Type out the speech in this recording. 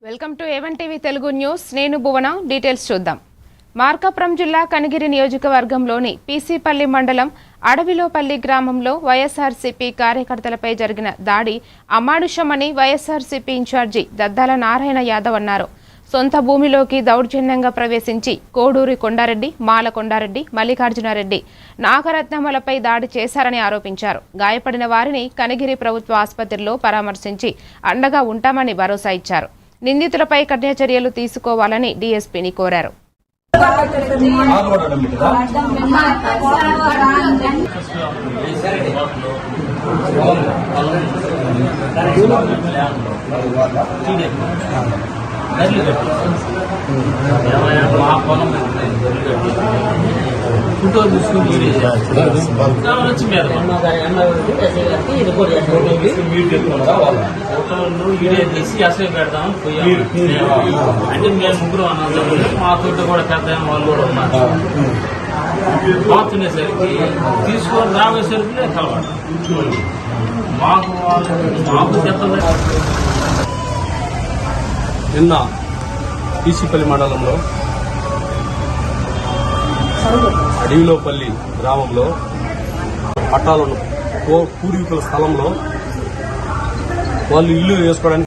Welcome to A1 TV Telugu news. నేను భువన. Details చూద్దాం. మార్కాపురం జిల్లా కనిగిరి నియోజకవర్గంలోని పీసీపల్లి మండలం అడవిలోపల్లి గ్రామంలో వైఎస్ఆర్సీపీ కార్యకర్తలపై జరిగిన దాడి అమానుషమని వైఎస్ఆర్సీపీ ఇన్ఛార్జి దద్దాల నారాయణ యాదవ్ అన్నారు. సొంత భూమిలోకి దౌర్జన్యంగా ప్రవేశించి కోడూరి కొండారెడ్డి, మాల కొండారెడ్డి, మల్లికార్జునారెడ్డి, నాగరత్నమలపై దాడి చేశారని ఆరోపించారు. గాయపడిన వారిని కనిగిరి ప్రభుత్వ ఆసుపత్రిలో పరామర్శించి అండగా ఉంటామని భరోసా ఇచ్చారు. నిందితులపై కఠిన చర్యలు తీసుకోవాలని డీఎస్పీని కోరారు. ఫోటో తీసుకుని ఫోటోలు వీడియో తీసి అసలు పెడదామని పోయాము. అంటే మేము ముగ్గురు అన్నది మా తోట కూడా పెద్ద వాళ్ళు కూడా ఉన్నారు. పోతునేసరికి తీసుకొని రాబోయేసరికి కలవాలి మాకు చెప్తుంది. నిన్న పీసీపల్లి మండలంలో అడవిలోపల్లి గ్రామంలో పట్టాలను పూర్వీకుల స్థలంలో వాళ్ళు ఇల్లు వేసుకోవడానికి